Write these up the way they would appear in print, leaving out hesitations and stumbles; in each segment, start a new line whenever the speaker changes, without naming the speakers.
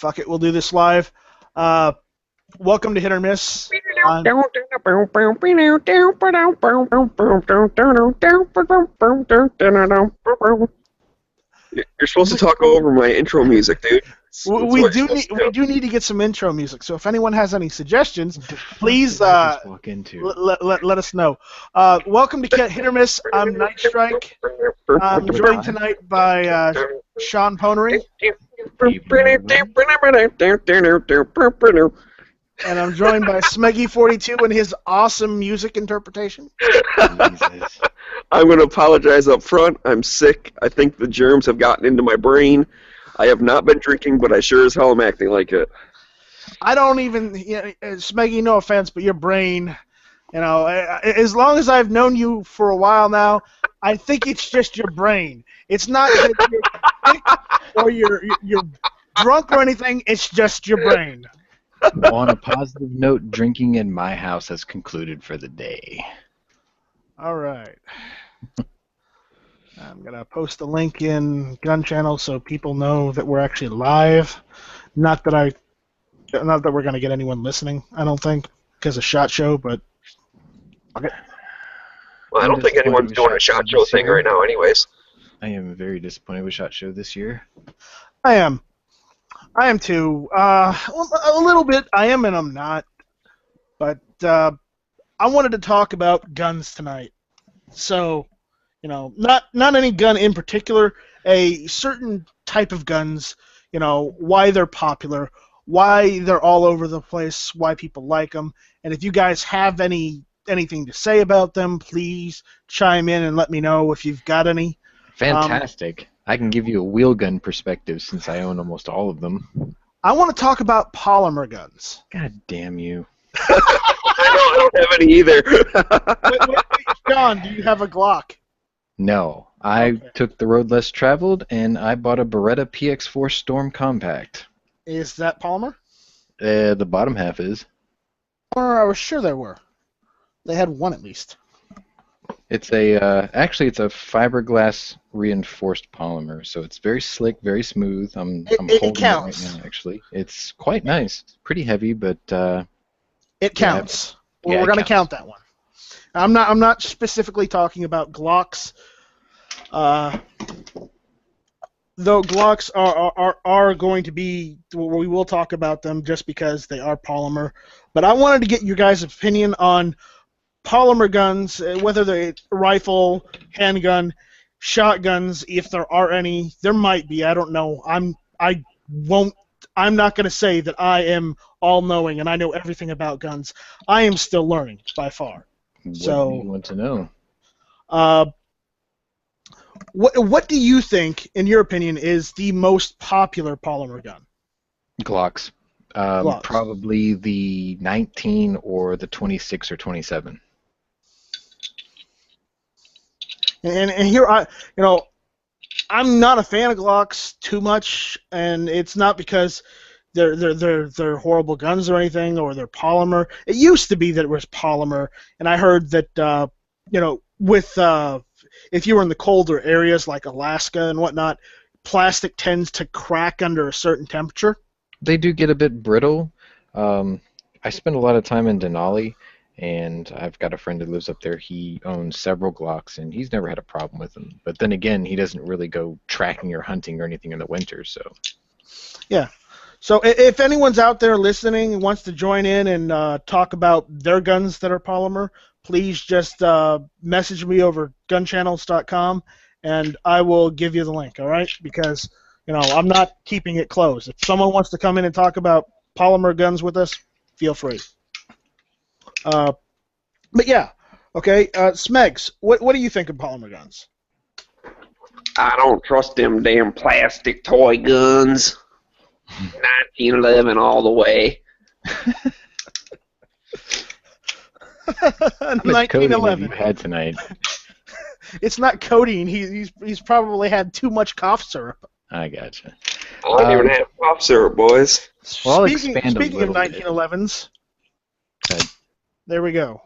Fuck it, we'll do this live. Welcome to Hit or Miss.
You're supposed to talk over my intro music, dude.
We do need to get some intro music. So if anyone has any suggestions, please let us know. Welcome to Hit or Miss. I'm Night Strike. I'm joined tonight by Sean Ponery. And I'm joined by Smeggy42 and his awesome music interpretation.
Jesus. I'm going to apologize up front. I'm sick. I think the germs have gotten into my brain. I have not been drinking, but I sure as hell am acting like it.
I don't even, Smeggy, no offense, but your brain, as long as I've known you for a while now, I think it's just your brain. It's not that you're sick or you're drunk or anything. It's just your brain.
On a positive note, drinking in my house has concluded for the day.
All right. I'm going to post a link in Gun Channel so people know that we're actually live. Not that we're going to get anyone listening, I don't think, because of SHOT Show, but okay.
Well, I don't think anyone's doing a SHOT Show thing right now anyways.
I am very disappointed with SHOT Show this year.
I am too. A little bit. I am and I'm not. But I wanted to talk about guns tonight. So, not any gun in particular, a certain type of guns, why they're popular, why they're all over the place, why people like them. And if you guys have anything to say about them, please chime in and let me know if you've got any.
Fantastic. I can give you a wheel gun perspective since I own almost all of them.
I want to talk about polymer guns.
God damn you.
I don't have any either.
Wait, John, do you have a Glock?
No. I took the road less traveled, and I bought a Beretta PX4 Storm Compact.
Is that polymer?
The bottom half is.
Or I was sure there were. They had one at least.
It's actually it's a fiberglass reinforced polymer, so it's very slick, very smooth. I'm holding it right now. Actually, it's quite nice. It's pretty heavy, but
it counts. Yeah, we're gonna count that one. I'm not specifically talking about Glocks. Though Glocks are going to be, we will talk about them just because they are polymer. But I wanted to get your guys' opinion on polymer guns, whether they're rifle, handgun, shotguns, if there are any. There might be. I don't know. I'm not going to say that I am all-knowing and I know everything about guns. I am still learning by far.
What do you want to know?
What do you think, in your opinion, is the most popular polymer gun?
Glocks.
Glocks.
Probably the 19 or the 26 or 27.
And here I'm not a fan of Glocks too much, and it's not because they're horrible guns or anything, or they're polymer. It used to be that it was polymer, and I heard that with if you were in the colder areas like Alaska and whatnot, plastic tends to crack under a certain temperature.
They do get a bit brittle. I spend a lot of time in Denali, and I've got a friend who lives up there. He owns several Glocks, and he's never had a problem with them. But then again, he doesn't really go tracking or hunting or anything in the winter, so.
Yeah. So if anyone's out there listening and wants to join in and talk about their guns that are polymer, please just message me over gunchannels.com, and I will give you the link, all right? Because, I'm not keeping it closed. If someone wants to come in and talk about polymer guns with us, feel free. But yeah, okay. Smegs, what do you think of polymer guns?
I don't trust them damn plastic toy guns. 1911 all the way.
1911.
You had tonight.
It's not codeine. He's probably had too much cough syrup.
I gotcha.
I don't even have cough syrup, boys.
Well,
Speaking of 1911s, there we go.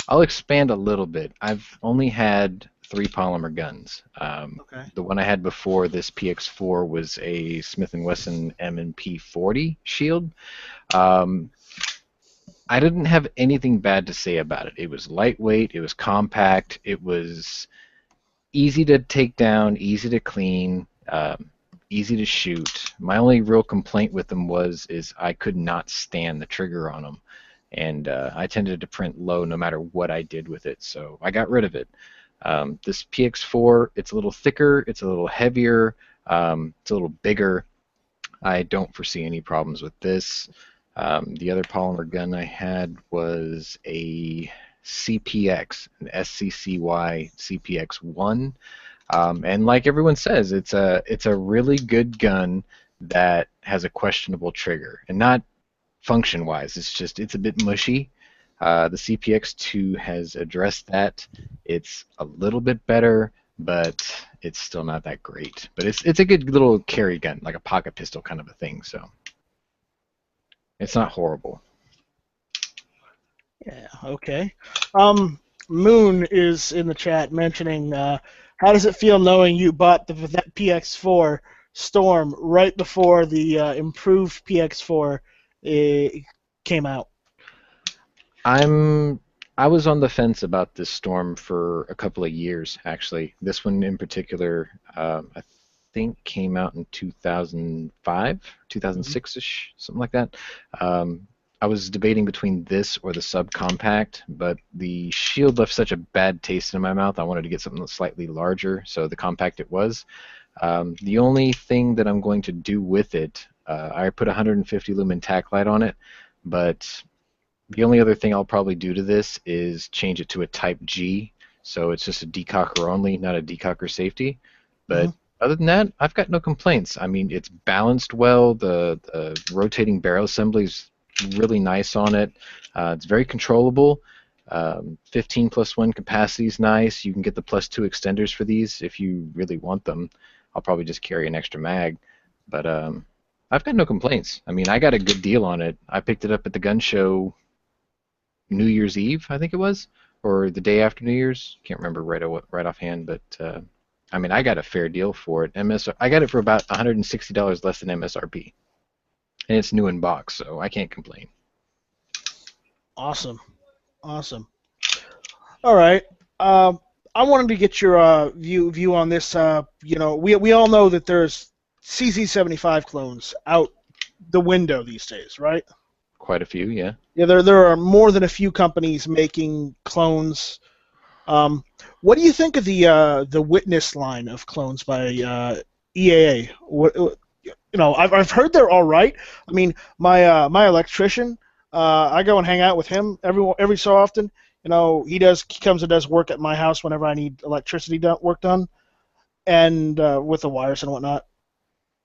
I'll expand a little bit. I've only had 3 polymer guns.
Okay.
The one I had before this PX4 was a Smith & Wesson M&P 40 shield. I didn't have anything bad to say about it. It was lightweight, it was compact, it was easy to take down, easy to clean, easy to shoot. My only real complaint with them is I could not stand the trigger on them, and I tended to print low no matter what I did with it, so I got rid of it. This PX4, it's a little thicker, it's a little heavier, it's a little bigger. I don't foresee any problems with this. The other polymer gun I had was a CPX, an SCCY CPX-1, and like everyone says, it's a really good gun that has a questionable trigger, and not function-wise. It's a bit mushy. The CPX-2 has addressed that. It's a little bit better, but it's still not that great. But it's a good little carry gun, like a pocket pistol kind of a thing. So it's not horrible.
Yeah. Okay. Moon is in the chat mentioning how does it feel knowing you bought that PX4 Storm right before the improved PX4 came out?
I was on the fence about this Storm for a couple of years, actually. This one in particular, I think came out in 2005, 2006-ish, something like that. I was debating between this or the subcompact, but the Shield left such a bad taste in my mouth. I wanted to get something slightly larger, so the compact it was. The only thing that I'm going to do with it, I put a 150 lumen tack light on it, but the only other thing I'll probably do to this is change it to a Type G, so it's just a decocker only, not a decocker safety. But other than that, I've got no complaints. I mean, it's balanced well. The rotating barrel assembly is really nice on it. It's very controllable. 15+1 capacity is nice. You can get the +2 extenders for these if you really want them. I'll probably just carry an extra mag, but I've got no complaints. I mean, I got a good deal on it. I picked it up at the gun show New Year's Eve, I think it was, or the day after New Year's. Can't remember right offhand, but I mean, I got a fair deal for it. I got it for about $160 less than MSRP, and it's new in box, so I can't complain.
Awesome. All right. I wanted to get your view on this. We all know that there's CZ75 clones out the window these days, right?
Quite a few, yeah.
Yeah, there are more than a few companies making clones. What do you think of the Witness line of clones by EAA? I've heard they're all right. I mean, my electrician, I go and hang out with him every so often. He comes and does work at my house whenever I need electricity work done, and with the wires and whatnot,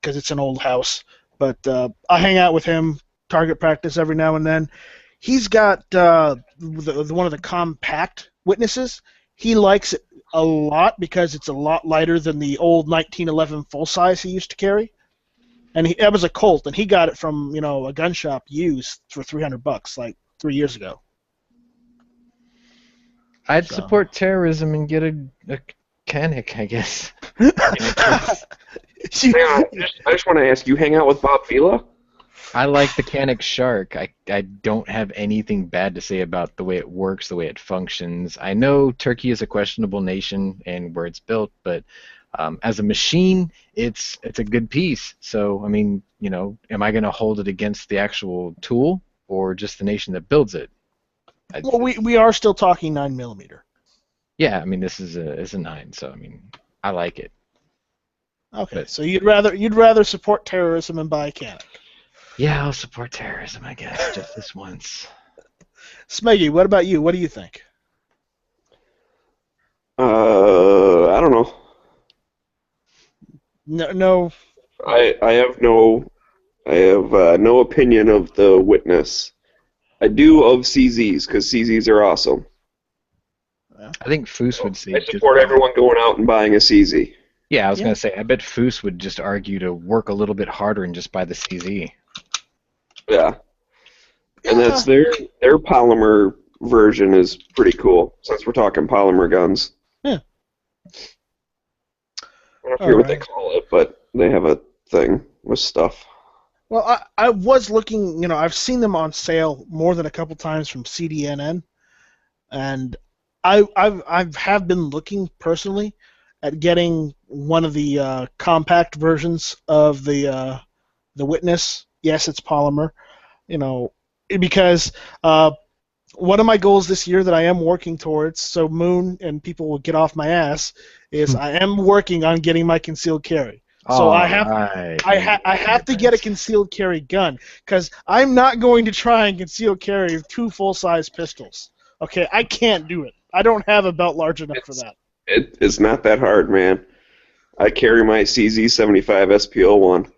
because it's an old house. But I hang out with him, target practice every now and then. He's got one of the compact Witnesses. He likes it a lot because it's a lot lighter than the old 1911 full size he used to carry. And that was a Colt, and he got it from a gun shop used for $300 like 3 years ago.
I'd support terrorism and get a Canik, I guess.
I just want to ask, you hang out with Bob Vila?
I like the Canik Shark. I don't have anything bad to say about the way it works, the way it functions. I know Turkey is a questionable nation and where it's built, but as a machine, it's a good piece. So, I mean, am I going to hold it against the actual tool or just the nation that builds it?
Well, we are still talking 9mm.
Yeah, I mean, this is a 9, so I mean, I like it.
Okay, but, so you'd rather support terrorism and buy a Canik?
Yeah, I'll support terrorism, I guess, just this once.
Smeggy, what about you? What do you think?
I don't know.
No.
I have no opinion of the Witness. I do of CZs because CZs are awesome.
I think Foose would say.
I support everyone going out and buying a CZ.
Yeah, I was gonna say. I bet Foose would just argue to work a little bit harder and just buy the CZ.
Yeah, and that's their polymer version is pretty cool. Since we're talking polymer guns.
Yeah.
I
All
forget what they
right.
call it, but they have a thing with stuff.
Well, I was looking. I've seen them on sale more than a couple times from CDNN, and I have been looking personally at getting one of the compact versions of the Witness. Yes, it's polymer. You know, because one of my goals this year that I am working towards, so Moon and people will get off my ass, is I am working on getting my concealed carry. So
All right.
I have to get a concealed carry gun because I'm not going to try and conceal carry 2 full-size pistols. Okay, I can't do it. I don't have a belt large enough for that.
It's not that hard, man. I carry my CZ75 SPO1,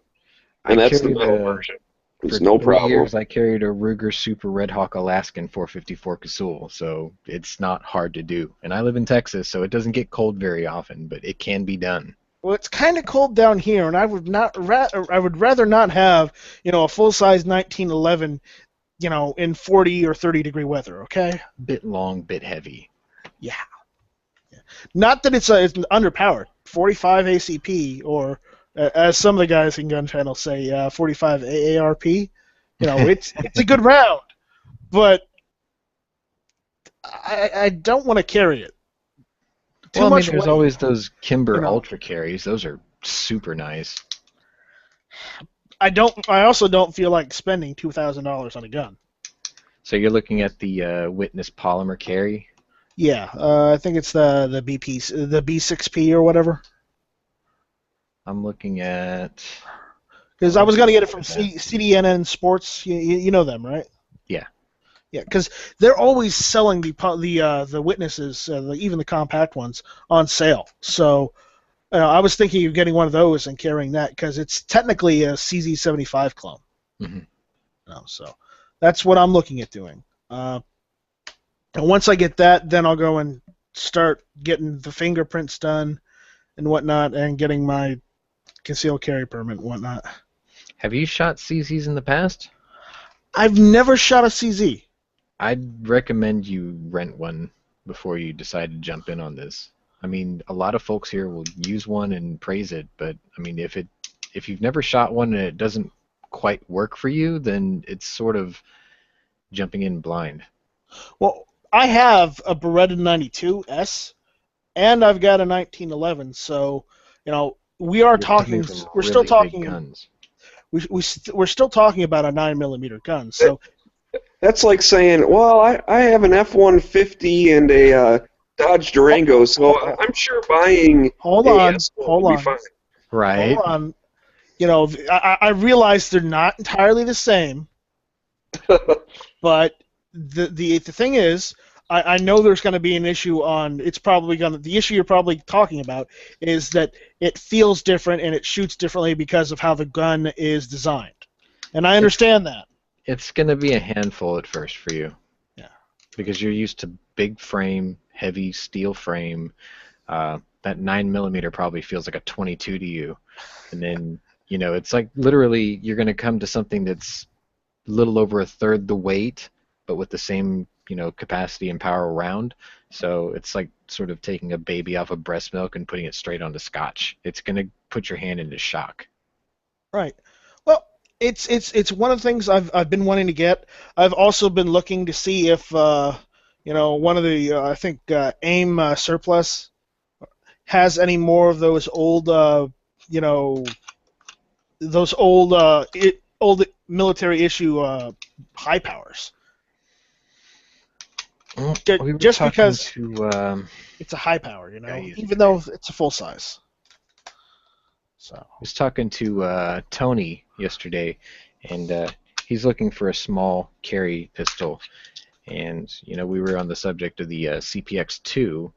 and that's the metal version. It's
For
no
3
problem.
years, I carried a Ruger Super Red Hawk Alaskan 454 Casull, so it's not hard to do. And I live in Texas, so it doesn't get cold very often, but it can be done.
Well, it's kind of cold down here, and I would rather not have a full-size 1911 in 40 or 30-degree weather. Okay.
Bit long, bit heavy.
Yeah. Not that it's underpowered. 45 ACP, or as some of the guys in Gun Channel say, 45 AARP. It's a good round, but I don't want to carry it.
Well,
Much
there's
weight,
always those Kimber
you know.
Ultra carries. Those are super nice.
I also don't feel like spending $2,000 on a gun.
So you're looking at the Witness polymer carry?
Yeah, I think it's the BP, the B6P or whatever.
I'm looking at...
Because I was going to get it from CDNN Sports. You know them, right?
Yeah.
Yeah, because they're always selling the Witnesses, even the compact ones, on sale. So I was thinking of getting one of those and carrying that because it's technically a CZ75 clone.
Mm-hmm.
So that's what I'm looking at doing. And once I get that, then I'll go and start getting the fingerprints done and whatnot, and getting my concealed carry permit and whatnot.
Have you shot CZs in the past?
I've never shot a CZ.
I'd recommend you rent one before you decide to jump in on this. A lot of folks here will use one and praise it, but if you've never shot one and it doesn't quite work for you, then it's sort of jumping in blind.
Well, I have a Beretta 92S, and I've got a 1911. So, we are talking. We're still talking
guns.
We're still talking about a 9mm gun. So
that's like saying, well, I have an F-150 and a Dodge Durango, so I'm sure buying
hold on.
will be fine.
Right.
Hold on. I realize they're not entirely the same, but the thing is, I know there's going to be an issue on. The issue you're probably talking about is that it feels different and it shoots differently because of how the gun is designed, and I understand that.
It's going to be a handful at first for you.
Yeah.
Because you're used to big frame, heavy steel frame. That 9mm probably feels like a 22 to you, and then it's like literally you're going to come to something that's a little over a third the weight, but with the same capacity and power around. So it's like sort of taking a baby off of breast milk and putting it straight onto scotch. It's going to put your hand into shock.
Right. Well, it's one of the things I've been wanting to get. I've also been looking to see if one of the I think AIM Surplus has any more of those old old military issue high powers. Just because it's a high power, even though it's a full size. So
I was talking to Tony yesterday, and he's looking for a small carry pistol, and we were on the subject of the CPX2,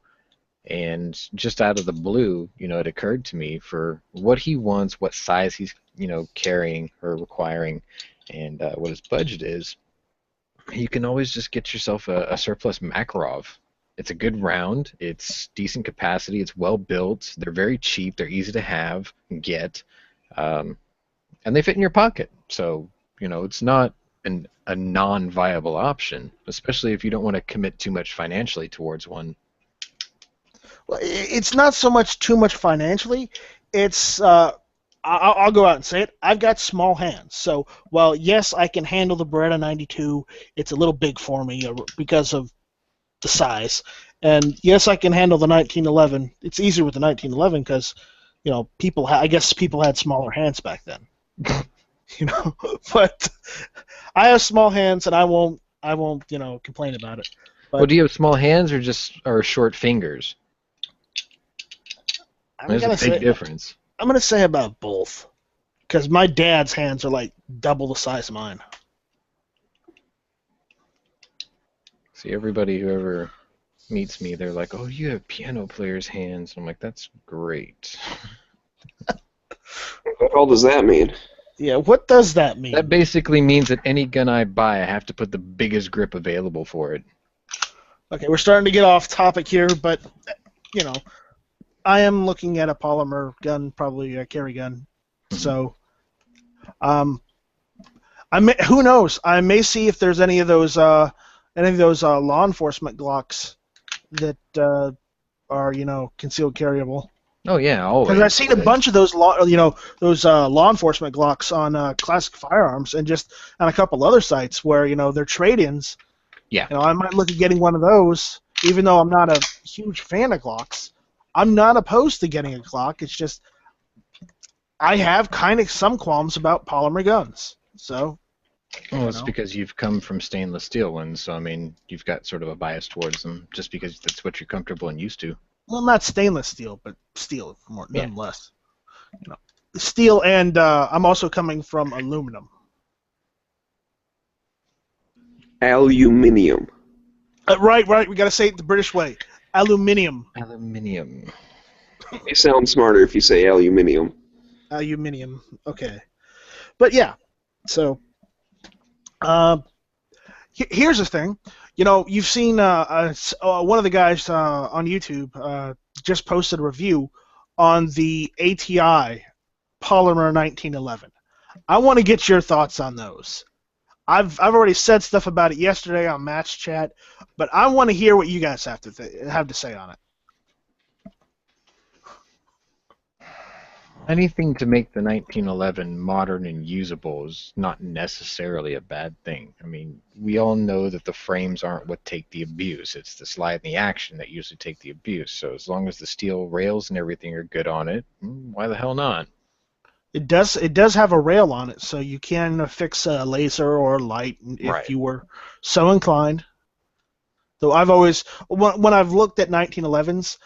and just out of the blue, it occurred to me for what he wants, what size he's carrying or requiring, and what his budget is. You can always just get yourself a surplus Makarov. It's a good round. It's decent capacity. It's well built. They're very cheap. They're easy to have and get, and they fit in your pocket. So it's not a non-viable option, especially if you don't want to commit too much financially towards one.
It's not so much too much financially. It's I'll go out and say it. I've got small hands, so while yes, I can handle the Beretta 92, it's a little big for me because of the size. And yes, I can handle the 1911. It's easier with the 1911 because people. I guess people had smaller hands back then. But I have small hands, and I won't complain about it. But
Well, do you have small hands or short fingers? There's a big difference.
I'm gonna say about both, because my dad's hands are like double the size of mine.
See, everybody who ever meets me, they're like, "Oh, you have piano player's hands." I'm like, "That's great."
What all does that mean?
Yeah, what does that mean?
That basically means that any gun I buy, I have to put the biggest grip available for it.
Okay, we're starting to get off topic here, but I am looking at a polymer gun, probably a carry gun. So, who knows? I may see if there's any of those law enforcement Glocks that are concealed carryable.
Oh yeah, always.
Because I've seen a bunch of those law enforcement Glocks on Classic Firearms and just on a couple other sites where they're trade-ins.
Yeah.
I might look at getting one of those, even though I'm not a huge fan of Glocks. I'm not opposed to getting a Glock. It's just I have kind of some qualms about polymer guns. So.
Well, it's because you've come from stainless steel ones, so I mean, you've got sort of a bias towards them, just because that's what you're comfortable and used to.
Well, not stainless steel, but steel, nonetheless. Steel, and I'm also coming from aluminum.
Aluminium.
Right. We got to say it the British way. Aluminium.
Aluminium.
You sound smarter if you say aluminium.
Aluminium. Okay. But yeah, so here's the thing. You've seen one of the guys on YouTube just posted a review on the ATI Polymer 1911. I want to get your thoughts on those. I've already said stuff about it yesterday on Match Chat, but I want to hear what you guys have to say on it.
Anything to make the 1911 modern and usable is not necessarily a bad thing. I mean, we all know that the frames aren't what take the abuse. It's the slide and the action that usually take the abuse. So as long as the steel rails and everything are good on it, why the hell not?
It does have a rail on it, so you can fix a laser or a light if you were so inclined. Though I've always, when I've looked at 1911s,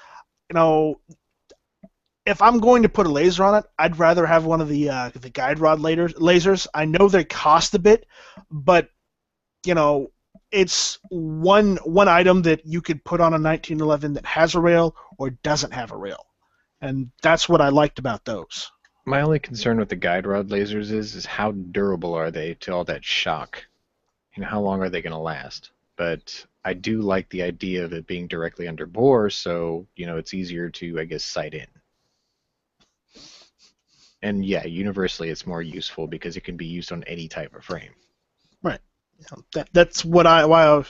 if I'm going to put a laser on it, I'd rather have one of the guide rod lasers. I know they cost a bit, but it's one item that you could put on a 1911 that has a rail or doesn't have a rail, and that's what I liked about those.
My only concern with the guide rod lasers is how durable are they to all that shock? How long are they going to last? But I do like the idea of it being directly under bore, so it's easier to, I guess, sight in. And yeah, universally it's more useful because it can be used on any type of frame.
Right. That's why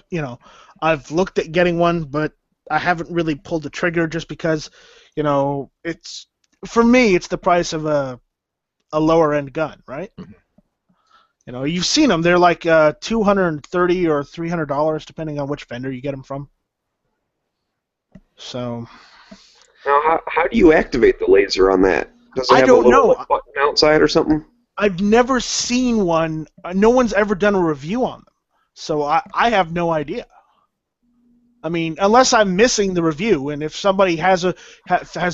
I've looked at getting one, but I haven't really pulled the trigger just because it's, for me, it's the price of a lower end gun, right? Mm-hmm. You've seen them; they're like $230 or $300, depending on which vendor you get them from. So.
Now, how do you activate the laser on that? Does it
I
have
don't
a little
know.
button outside or something?
I've never seen one. No one's ever done a review on them, so I have no idea. I mean, unless I'm missing the review, and if somebody has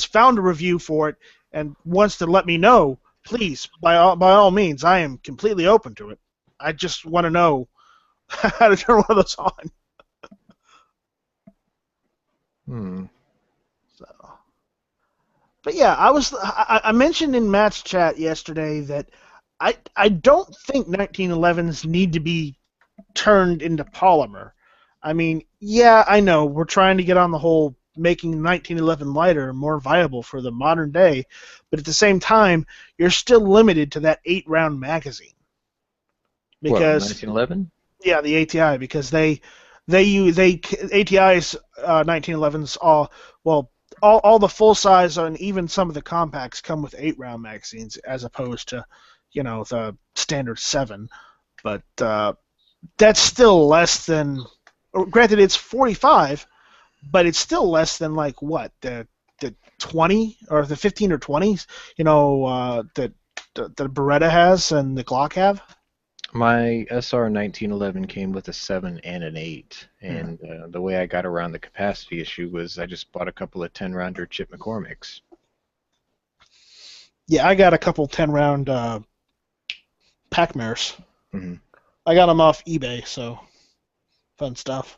found a review for it and wants to let me know, please, by all means, I am completely open to it. I just want to know how to turn one of those on. So, but yeah, I mentioned in Matt's chat yesterday that I don't think 1911s need to be turned into polymer. I mean, yeah, I know we're trying to get on the whole making 1911 lighter more viable for the modern day, but at the same time, you're still limited to that 8-round magazine. Because
1911?
Yeah, the ATI, because ATI's 1911s all, well, all the full size and even some of the compacts come with 8-round magazines as opposed to, the standard 7. But that's still less than. Granted, it's 45, but it's still less than like what the 20 or the 15 or 20s, that the Beretta has and the Glock have.
My SR 1911 came with a 7 and an 8, and the way I got around the capacity issue was I just bought a couple of 10-rounder Chip McCormicks.
Yeah, I got a couple 10-round Packmares.
Mm-hmm.
I got them off eBay, so fun stuff.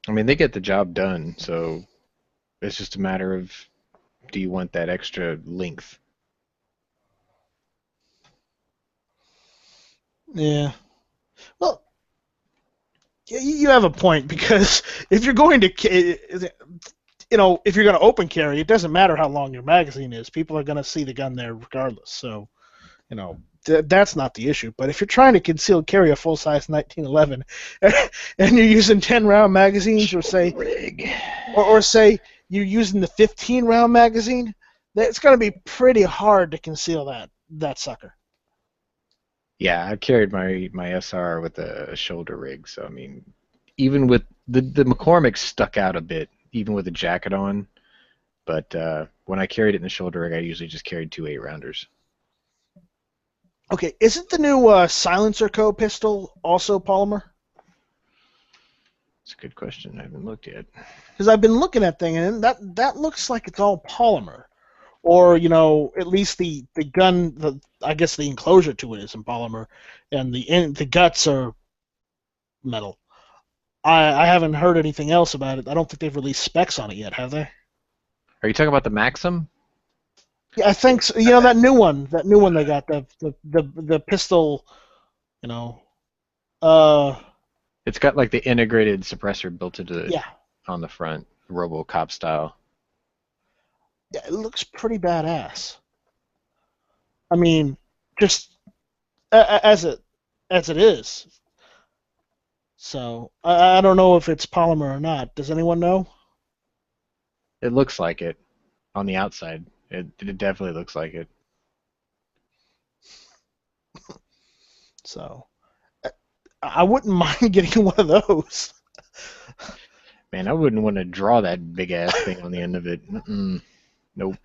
I mean, they get the job done, so it's just a matter of, do you want that extra length?
Yeah. Well, you have a point, because if you're going to, if you're going to open carry, it doesn't matter how long your magazine is. People are going to see the gun there regardless. So, that's not the issue. But if you're trying to concealed carry a full-size 1911 and you're using 10-round magazines, or say you're using the 15-round magazine, it's going to be pretty hard to conceal that sucker.
Yeah, I carried my SR with a shoulder rig, so I mean, even with the McCormick stuck out a bit, even with the jacket on. But when I carried it in the shoulder rig, I usually just carried 2 8-rounders.
Okay, isn't the new Silencer Co. pistol also polymer?
That's a good question. I haven't looked yet.
Because I've been looking at thing, and that looks like it's all polymer. Or, at least the gun, I guess the enclosure to it is in polymer, and the guts are metal. I haven't heard anything else about it. I don't think they've released specs on it yet, have they?
Are you talking about the Maxim?
Yeah, I think so. That new one they got, the pistol,
It's got like the integrated suppressor built into it
yeah.
on the front, RoboCop style.
Yeah, it looks pretty badass. I mean, just as it is. So I don't know if it's polymer or not. Does anyone know?
It looks like it on the outside. It definitely looks like it.
So I wouldn't mind getting one of those.
Man, I wouldn't want to draw that big ass thing on the end of it. Nope.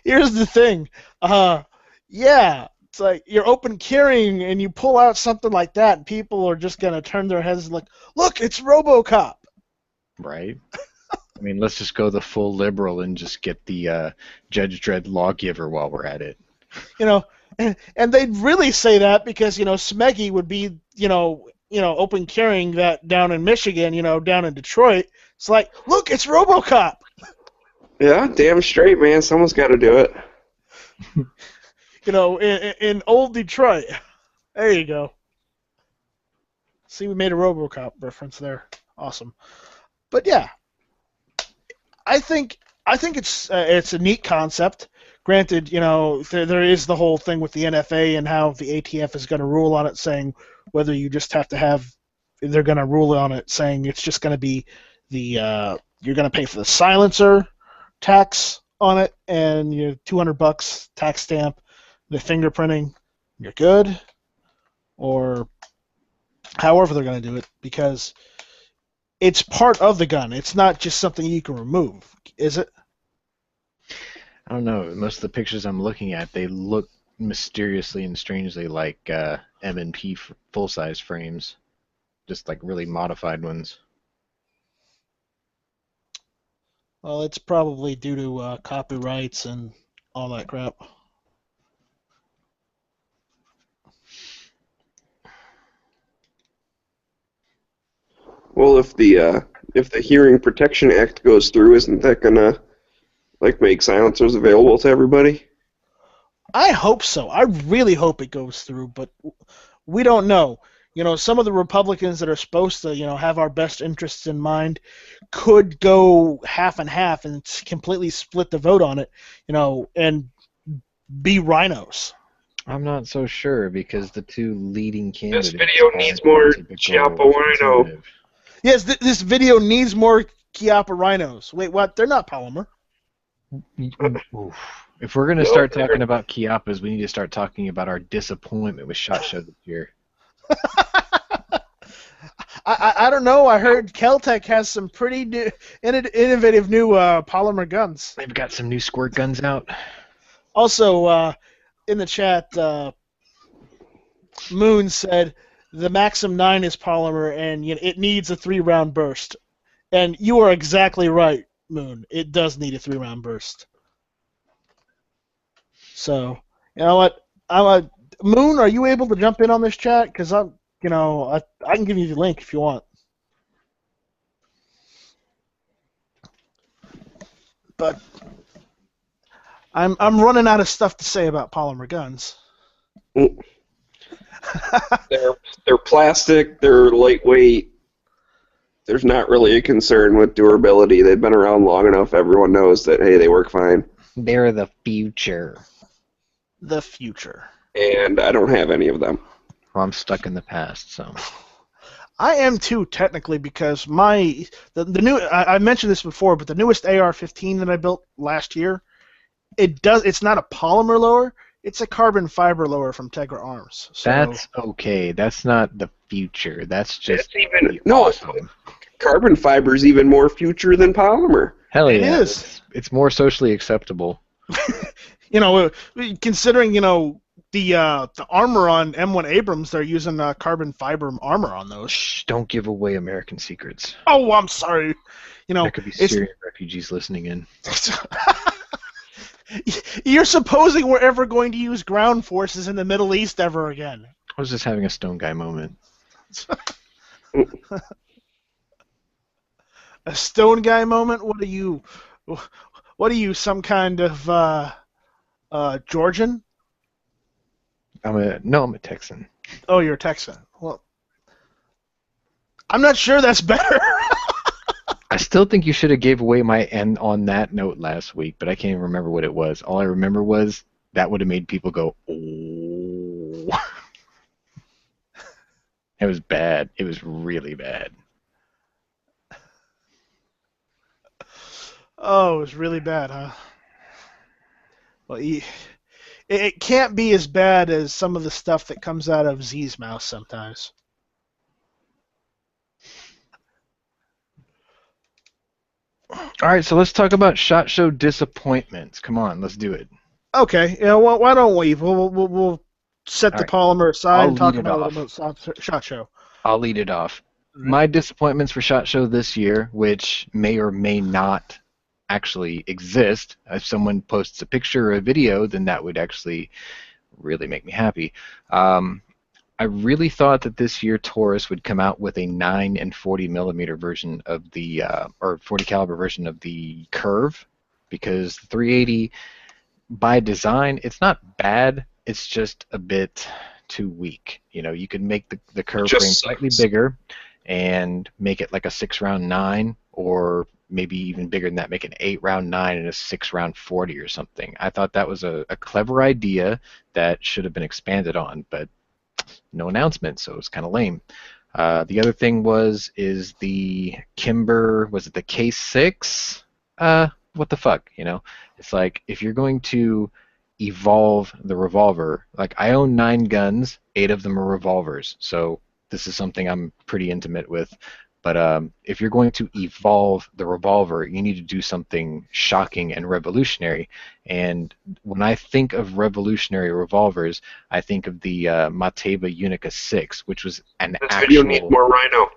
Here's the thing. Yeah, it's like you're open carrying and you pull out something like that, and people are just gonna turn their heads like, look, it's RoboCop.
Right. I mean, let's just go the full liberal and just get the Judge Dredd lawgiver while we're at it.
And they'd really say that because Smeggy would be open carrying that down in Michigan, down in Detroit. It's like, look, it's RoboCop.
Yeah, damn straight, man. Someone's got to do it.
In old Detroit. There you go. See, we made a RoboCop reference there. Awesome. But yeah, I think it's a neat concept. Granted, there is the whole thing with the NFA and how the ATF is going to rule on it, saying whether you just have to have. They're going to rule on it, saying it's just going to be you're going to pay for the silencer tax on it and your $200 tax stamp, the fingerprinting, you're good, or however they're going to do it, because it's part of the gun. It's not just something you can remove, is it?
I don't know. Most of the pictures I'm looking at, they look mysteriously and strangely like M&P full-size frames, just like really modified ones.
Well, it's probably due to copyrights and all that crap.
Well, if the Hearing Protection Act goes through, isn't that gonna make silencers available to everybody?
I hope so. I really hope it goes through, but we don't know. Some of the Republicans that are supposed to, have our best interests in mind could go half and half and completely split the vote on it, and be rhinos.
I'm not so sure because the two leading candidates.
This video needs more Chiappa Wino.
Yes, this video needs more Chiappa Rhinos. Wait, what? They're not polymer.
Oof. If we're going to start talking about Chiappas, we need to start talking about our disappointment with SHOT Show this year.
I don't know. I heard Keltec has some pretty innovative new polymer guns.
They've got some new squirt guns out.
Also, in the chat, Moon said the Maxim 9 is polymer and it needs a 3-round burst. And you are exactly right, Moon. It does need a 3-round burst. So, you know what? Moon, are you able to jump in on this chat? Because I can give you the link if you want. But I'm running out of stuff to say about polymer guns.
They're plastic. They're lightweight. There's not really a concern with durability. They've been around long enough. Everyone knows that, hey, they work fine.
They're the future.
The future.
And I don't have any of them.
Well, I'm stuck in the past, so.
I am too, technically, because the new I mentioned this before, but the newest AR-15 that I built last year, it's not a polymer lower. It's a carbon fiber lower from Tegra Arms. So,
that's okay. That's not the future. That's just
awesome. Carbon fiber is even more future than polymer.
Hell yeah.
It is.
It's more socially acceptable.
Considering the armor on M1 Abrams, they're using carbon fiber armor on those.
Shh, don't give away American secrets.
Oh, I'm sorry.
There could be Syrian refugees listening in.
You're supposing we're ever going to use ground forces in the Middle East ever again.
I was just having a stone guy moment.
A stone guy moment? What are you, some kind of Georgian?
I'm a Texan.
Oh, you're a Texan. Well, I'm not sure that's better.
I still think you should have gave away my end on that note last week, but I can't even remember what it was. All I remember was that would have made people go, oh. It was bad. It was really bad.
Oh, it was really bad, huh? Well, it can't be as bad as some of the stuff that comes out of Z's mouth sometimes.
All right, so let's talk about SHOT Show disappointments. Come on, let's do it.
Okay, well, why don't we? We'll set the polymer aside and talk about SHOT Show.
I'll lead it off. My disappointments for SHOT Show this year, which may or may not actually exist. If someone posts a picture or a video, then that would actually really make me happy. I really thought that this year Taurus would come out with a 9 and 40 millimeter version of the or 40 caliber version of the Curve, because the 380 by design, it's not bad. It's just a bit too weak. You could make the Curve frame slightly bigger and make it like a 6-round 9, or maybe even bigger than that, make an 8-round 9 and a 6-round 40 or something. I thought that was a clever idea that should have been expanded on, but no announcement, so it's kind of lame. The other thing is the Kimber, was it the K6? What the fuck, It's like, if you're going to evolve the revolver, like, I own 9 guns, 8 of them are revolvers, so this is something I'm pretty intimate with. But if you're going to evolve the revolver, you need to do something shocking and revolutionary. And when I think of revolutionary revolvers, I think of the Mateva Unica 6, which was an actual...
You need more Rhino.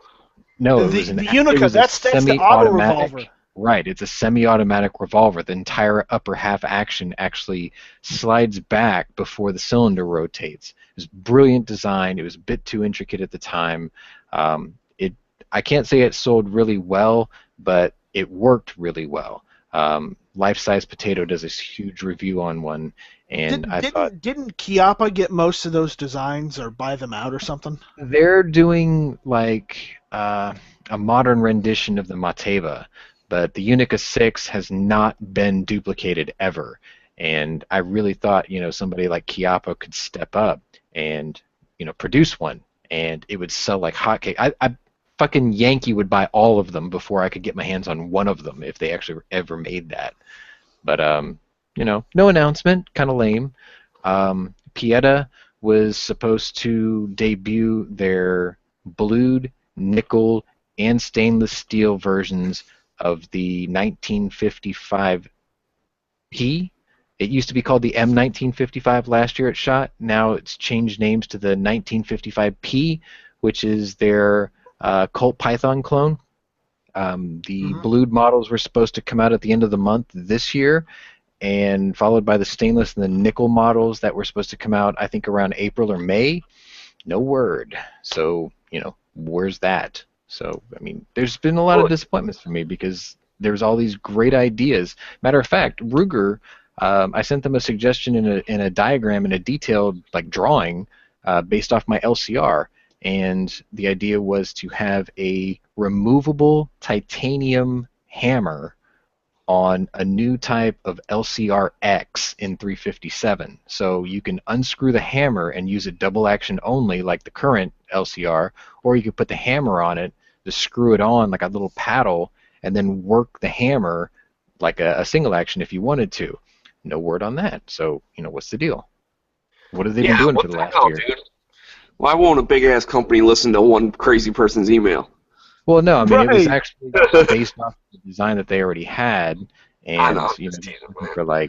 No, the Unica, that's the auto revolver.
Right, it's a semi-automatic revolver. The entire upper half action actually slides back before the cylinder rotates. It was brilliant design. It was a bit too intricate at the time. I can't say it sold really well, but it worked really well. Life Size Potato does this huge review on one, and didn't
Chiappa get most of those designs or buy them out or something?
They're doing like a modern rendition of the Mateva, but the Unica 6 has not been duplicated ever. And I really thought, somebody like Chiappa could step up and, produce one, and it would sell like hotcakes. fucking Yankee would buy all of them before I could get my hands on one of them if they actually ever made that. But no announcement, kind of lame. Pieta was supposed to debut their blued, nickel, and stainless steel versions of the 1955 P. It used to be called the M1955 last year at SHOT. Now it's changed names to the 1955P, which is their Colt Python clone. The blued models were supposed to come out at the end of the month this year, and followed by the stainless and the nickel models that were supposed to come out, I think, around April or May. No word. So, where's that? So, I mean, there's been a lot of disappointments for me because there's all these great ideas. Matter of fact, Ruger, I sent them a suggestion in a diagram, in a detailed drawing based off my LCR. And the idea was to have a removable titanium hammer on a new type of LCR-X in 357. So you can unscrew the hammer and use it double action only like the current LCR, or you could put the hammer on it to screw it on like a little paddle and then work the hammer like a single action if you wanted to. No word on that. So, what's the deal? What have they been doing for the last year?
Dude? Why won't a big-ass company listen to one crazy person's email?
Well, no, I mean, it was actually based off the design that they already had, and looking for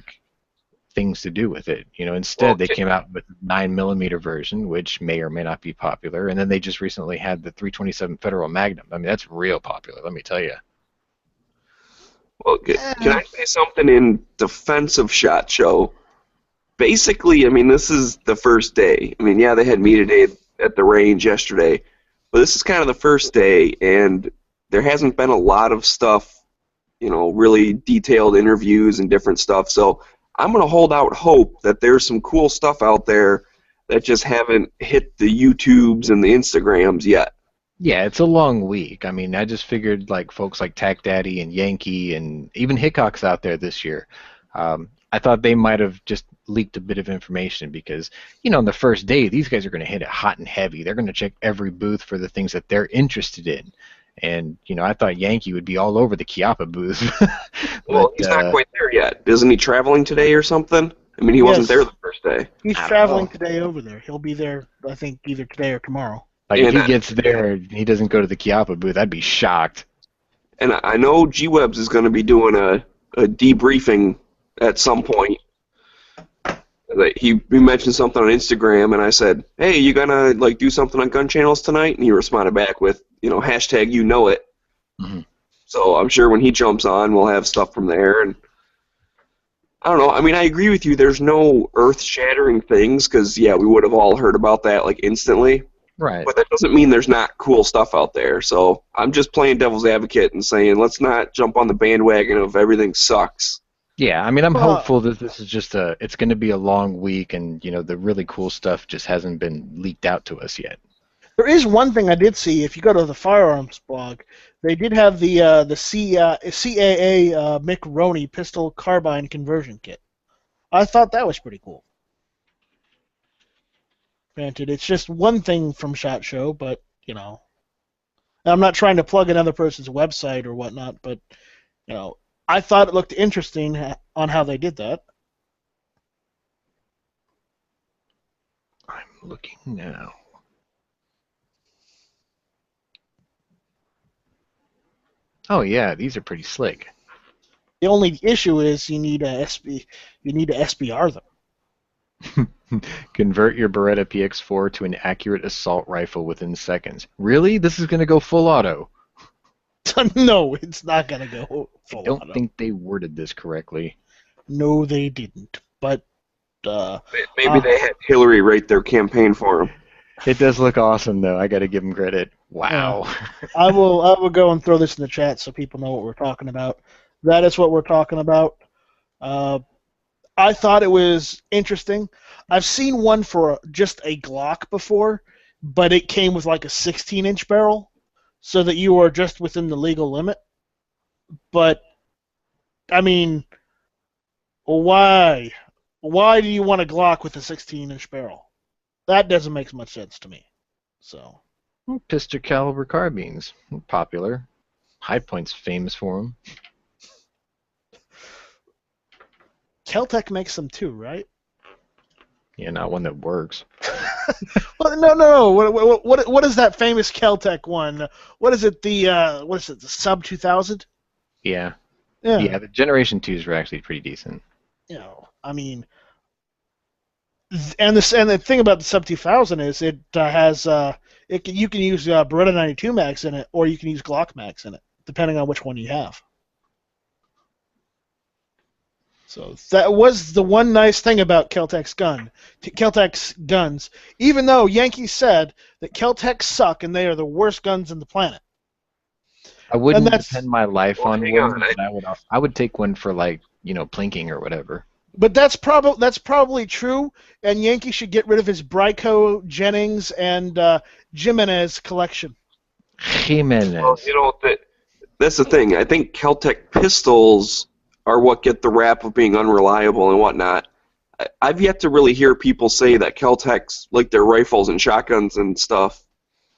things to do with it. Instead they came out with the 9mm version, which may or may not be popular, and then they just recently had the 327 Federal Magnum. I mean, that's real popular, let me tell you.
Well, can I say something in defense of SHOT Show? Basically, I mean, this is the first day. I mean, yeah, they had media day at the range yesterday, but this is kind of the first day, and there hasn't been a lot of stuff, really detailed interviews and different stuff. So I'm going to hold out hope that there's some cool stuff out there that just haven't hit the YouTubes and the Instagrams yet.
Yeah, it's a long week. I mean, I just figured folks like Tac Daddy and Yankee and even Hickok's out there this year. I thought they might have just leaked a bit of information because, on the first day, these guys are going to hit it hot and heavy. They're going to check every booth for the things that they're interested in. And, I thought Yankee would be all over the Chiappa booth.
Well, he's not quite there yet. Isn't he traveling today or something? I mean, he wasn't there the first day.
He's traveling today over there. He'll be there, I think, either today or tomorrow.
If he gets there and he doesn't go to the Chiappa booth, I'd be shocked.
And I know G-Webs is going to be doing a debriefing at some point. He mentioned something on Instagram, and I said, "Hey, you gonna do something on Gun Channels tonight?" And he responded back with, hashtag you know it.
Mm-hmm.
So I'm sure when he jumps on, we'll have stuff from there. And I don't know. I mean, I agree with you. There's no earth-shattering things because we would have all heard about that instantly.
Right.
But that doesn't mean there's not cool stuff out there. So I'm just playing devil's advocate and saying, let's not jump on the bandwagon of everything sucks.
Yeah, I mean, I'm hopeful that this is just it's going to be a long week, and the really cool stuff just hasn't been leaked out to us yet.
There is one thing I did see. If you go to the firearms blog, they did have the CAA Mick Roney pistol carbine conversion kit. I thought that was pretty cool. Granted, it's just one thing from SHOT Show, but I'm not trying to plug another person's website or whatnot, but I thought it looked interesting on how they did that.
I'm looking now. Oh yeah, these are pretty slick.
The only issue is you need to SBR them.
Convert your Beretta PX4 to an accurate assault rifle within seconds. Really? This is going to go full auto?
No, it's not going to go full auto.
I don't think they worded this correctly.
No, they didn't. But
maybe they had Hillary write their campaign for them.
It does look awesome, though. I got to give them credit. Wow.
I will go and throw this in the chat so people know what we're talking about. That is what we're talking about. I thought it was interesting. I've seen one for just a Glock before, but it came with like a 16-inch barrel, so that you are just within the legal limit. But, I mean, why? Why do you want a Glock with a 16-inch barrel? That doesn't make much sense to me. So.
Pistol caliber carbines, popular. High Point's famous for them.
Keltec makes them too, right?
Yeah, not one that works.
Well, no. What is that famous Keltec one? What is it? The Sub 2000?
Yeah.
Yeah.
Yeah, the Generation 2s were actually pretty decent.
I mean, and the thing about the Sub 2000 is it has you can use Beretta 92 mags in it, or you can use Glock mags in it, depending on which one you have. So that was the one nice thing about Keltec's guns, even though Yankee said that Keltec suck and they are the worst guns in the planet.
I wouldn't
And that's-
depend my life on
hang
one,
on,
but I would take one for plinking or whatever.
But that's probably true, and Yankee should get rid of his Bryco, Jennings, and Jimenez collection.
Jimenez.
Well, that's the thing. I think Keltec pistols are what get the rap of being unreliable and whatnot. I've yet to really hear people say that Keltecs, like their rifles and shotguns and stuff,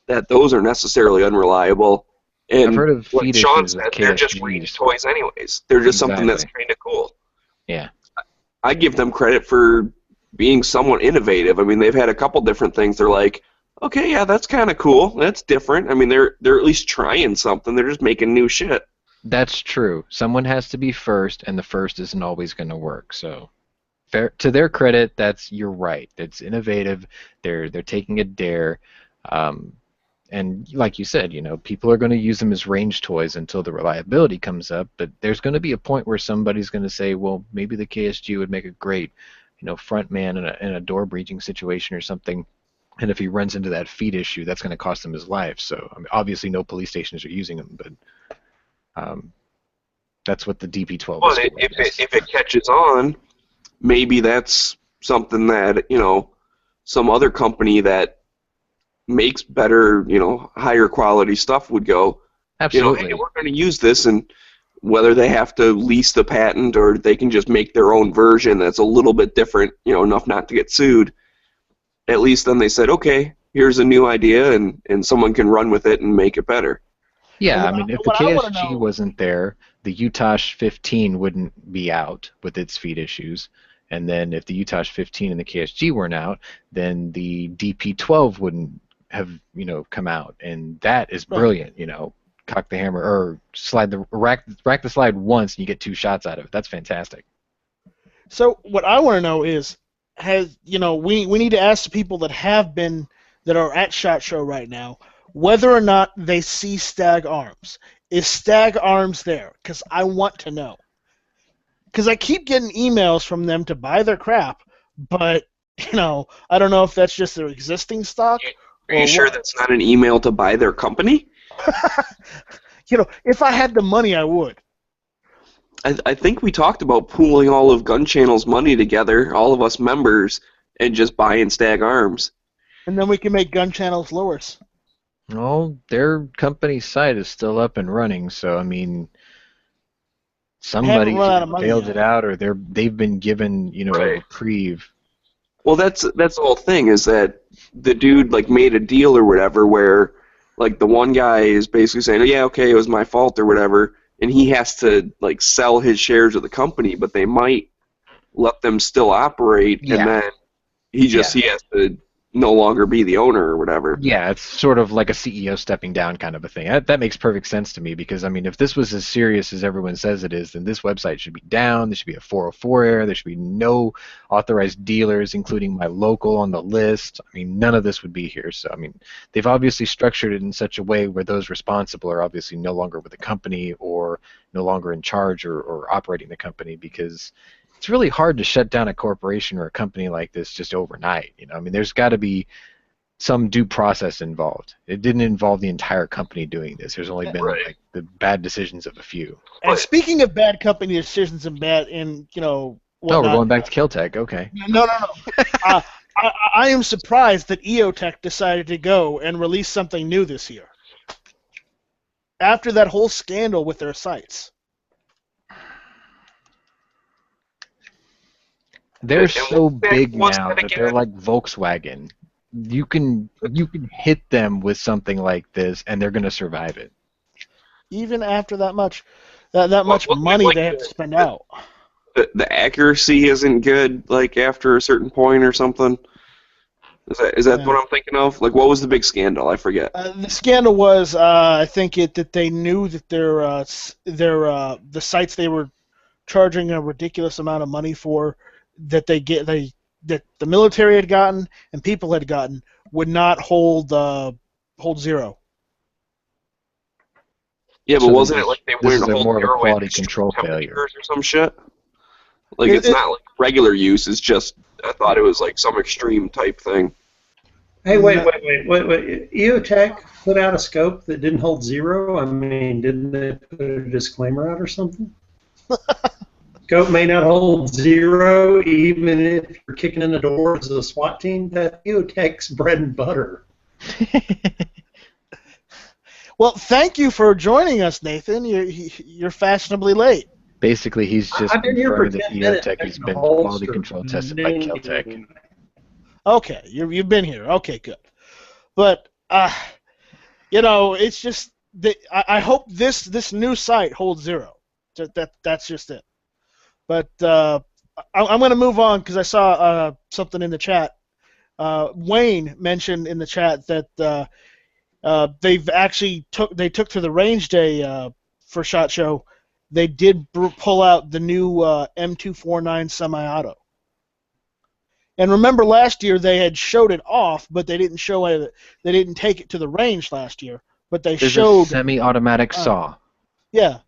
that those are necessarily unreliable. And
I've heard of
like
feed
Sean
issues
said,
with
they're just
KSGs.
range toys anyways. They're just something that's
Exactly.
kind of cool.
Yeah.
I give them credit for being somewhat innovative. I mean, they've had a couple different things. They're like, okay, yeah, that's kind of cool. That's different. I mean, they're at least trying something. They're just making new shit.
That's true. Someone has to be first, and the first isn't always going to work. So, to their credit, you're right. It's innovative. They're taking a dare, and like you said, people are going to use them as range toys until the reliability comes up. But there's going to be a point where somebody's going to say, well, maybe the KSG would make a great, front man in a door breaching situation or something. And if he runs into that feed issue, that's going to cost him his life. So, I mean, obviously, no police stations are using them, but. That's what the DP12
Well,
is for, I guess.
if it catches on, maybe that's something that, some other company that makes better, higher quality stuff would go,
Absolutely.
hey, we're going to use this, and whether they have to lease the patent or they can just make their own version that's a little bit different, enough not to get sued, at least then they said, okay, here's a new idea, and someone can run with it and make it better.
Yeah,
Well,
I mean, if the
what I wanna
KSG
know-
wasn't there, the UTOSH 15 wouldn't be out with its feed issues. And then if the UTOSH 15 and the KSG weren't out, then the DP12 wouldn't have, come out. And that is
Right.
brilliant, cock the hammer or rack the slide once and you get 2 shots out of it. That's fantastic.
So what I want to know is, we need to ask the people that are at SHOT Show right now whether or not they see Stag Arms. Is Stag Arms there? Because I want to know. Because I keep getting emails from them to buy their crap, but I don't know if that's just their existing stock.
Are you sure that's not an email to buy their company?
If I had the money, I would.
I think we talked about pooling all of Gun Channel's money together, all of us members, and just buying Stag Arms.
And then we can make Gun Channel's lowers.
Well, their company site is still up and running, so I mean, somebody's
run out of money
bailed
yet.
it out, or they've been given, a
Right.
reprieve.
Well, that's the whole thing, is that the dude made a deal or whatever where the one guy is basically saying, oh, yeah, okay, it was my fault or whatever, and he has to sell his shares of the company, but they might let them still operate,
Yeah.
and then he has to no longer be the owner or whatever.
Yeah, it's sort of like a CEO stepping down kind of a thing. That makes perfect sense to me because, I mean, if this was as serious as everyone says it is, then this website should be down. There should be a 404 error. There should be no authorized dealers, including my local, on the list. I mean, none of this would be here. So, I mean, they've obviously structured it in such a way where those responsible are obviously no longer with the company or no longer in charge or operating the company because it's really hard to shut down a corporation or a company like this just overnight. I mean, there's got to be some due process involved. It didn't involve the entire company doing this. There's only been
Right.
the bad decisions of a few.
And speaking of bad company decisions and
Oh, we're
whatnot,
going back to Keltec. Okay.
No. I am surprised that EOTech decided to go and release something new this year. After that whole scandal with their sites.
They're
And
so
what's that-
big
what's
now
that
that they're
again?
like Volkswagen. you can hit them with something like this, and they're gonna survive it.
Even after that much, that much
Well,
money
like
they have to spend out.
the accuracy isn't good, like after a certain point or something. Is that
Yeah.
what I'm thinking of? Like, what was the big scandal? I forget.
The scandal was, I think that they knew that the sites they were charging a ridiculous amount of money for, that that the military had gotten and people had gotten, would not hold zero.
Yeah, but
So
wasn't it like they
this
wouldn't
is
hold
more of a
zero
quality
at extreme
control failure.
temperatures or some shit? Like,
It-
it's
it-
not like regular use. It's just, I thought it was like some extreme type thing.
Hey, wait. EOTech put out a scope that didn't hold zero. I mean, didn't they put a disclaimer out or something? Scope may not hold zero, even if you're kicking in the doors of the SWAT team. That's EOTech's bread and butter.
Well, thank you for joining us, Nathan. You're fashionably late.
Basically, he's just
I've been here for
confirming that
10 minutes.
EOTech has been
Holster.
quality control tested by Caltech.
Okay, you've been here. Okay, good. But it's just that I hope this new site holds zero. That's just it. But I'm going to move on because I saw something in the chat. Wayne mentioned in the chat that they've actually took to the range day for SHOT Show. They did pull out the new M249 semi-auto. And remember, last year they had showed it off, but they didn't show it. They didn't take it to the range last year, but they
There's
showed
a semi-automatic saw.
Yeah.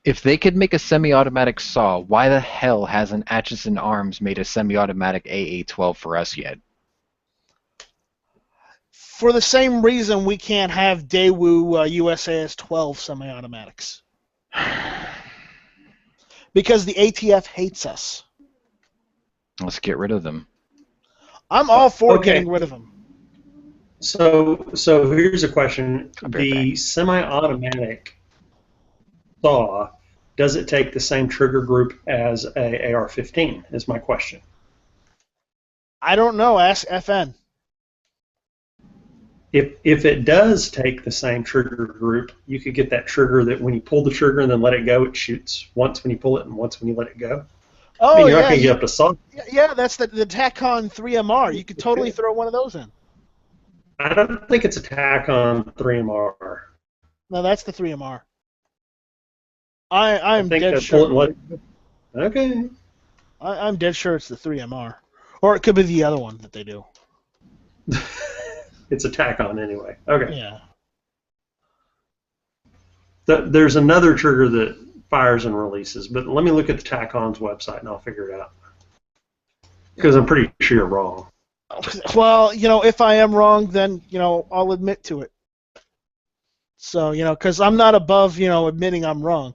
If they could make a semi-automatic saw, why the hell hasn't Atchison Arms made a semi-automatic AA-12 for us yet?
For the same reason we can't have Daewoo USAS 12 semi-automatics. Because the ATF hates us.
Let's get rid of them.
I'm all for
Okay.
getting rid of them.
So here's a question:
I'll be right
the semi-automatic saw, does it take the same trigger group as a AR-15? Is my question.
I don't know. Ask FN.
If it does take the same trigger group, you could get that trigger that when you pull the trigger and then let it go, it shoots once when you pull it and once when you let it go.
Oh,
I mean, you're
yeah.
not going to get up to saw.
Yeah, that's the TACON 3MR. You could totally throw one of those in.
I don't think it's a TACON 3MR.
No, that's the 3MR.
I
I'm
think
dead
that pull it
sure.
and let it go. Okay.
I'm dead sure it's the 3MR. Or it could be the other one that they do.
It's a TACON anyway. Okay.
Yeah.
There's another trigger that fires and releases, but let me look at the TACON's website and I'll figure it out. Because I'm pretty sure you're wrong.
Well, if I am wrong, then, I'll admit to it. So, because I'm not above, admitting I'm wrong.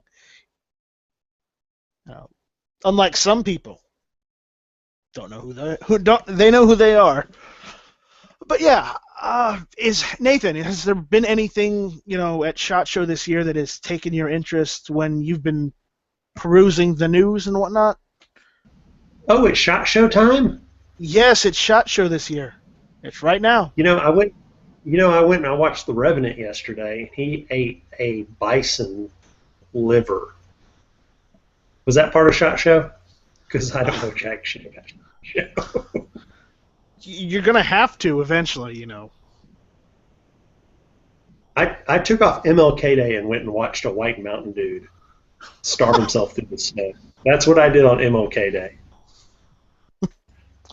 Unlike some people. Don't know they know who they are. But yeah, Nathan, has there been anything, at SHOT Show this year that has taken your interest when you've been perusing the news and whatnot?
Oh, it's SHOT Show time?
Yes, it's SHOT Show this year. It's right now.
I went and I watched The Revenant yesterday. He ate a bison liver. Was that part of SHOT Show? Because I don't know jack shit about SHOT Show.
You're going to have to eventually,
I took off MLK Day and went and watched a White Mountain dude starve himself through the snow. That's what I did on MLK Day.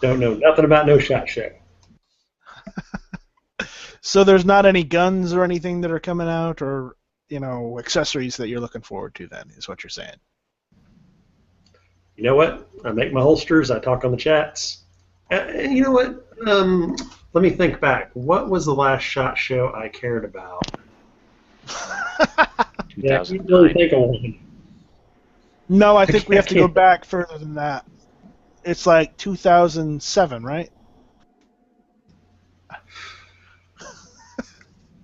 Don't know nothing about no SHOT Show.
So there's not any guns or anything that are coming out, or accessories that you're looking forward to. Then is what you're saying.
You know what? I make my holsters. I talk on the chats. And you know what? Let me think back. What was the last SHOT Show I cared about? Yeah, I can't really think of one.
No, I think we have to go back further than that. It's like 2007, right?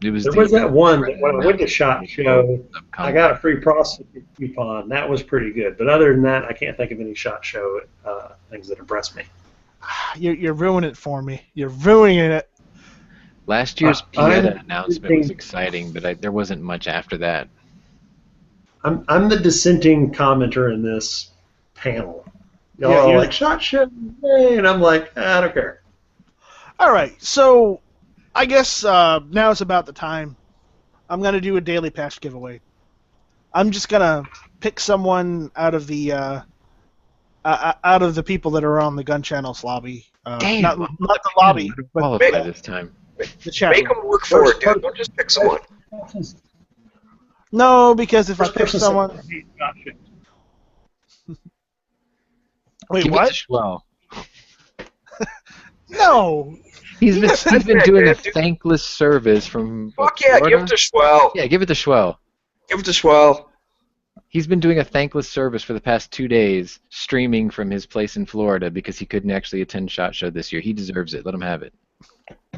There was
that one that when I went to SHOT Show, I got a free prostitute coupon. That was pretty good. But other than that, I can't think of any SHOT Show things that impressed me.
You're ruining it for me. You're ruining it.
Last year's
I'm
Pieta announcement was exciting, but there wasn't much after that.
I'm the dissenting commenter in this panel. Y'all
Yeah,
are
you're-
like, SHOT Show, yay, and I'm like, I don't care.
All right, so I guess now is about the time. I'm gonna do a daily patch giveaway. I'm just gonna pick someone out of the people that are on the Gun Channels lobby.
Damn,
not
I'm on
the lobby,
panel. I
but
don't qualify this time.
the chat
Make
room.
them work for it, dude. Don't just pick someone.
No, because if I
First
pick
person
someone,
said, "Hey, SHOT Show."
wait,
Give
what?
it to Schwell.
No,
He's been
Yeah,
doing a
dude.
thankless service from
Fuck yeah,
Florida?
give it to Schwell.
Yeah, give it to Schwell.
Give it to Schwell.
He's been doing a thankless service for the past 2 days, streaming from his place in Florida because he couldn't actually attend SHOT Show this year. He deserves it. Let him have it.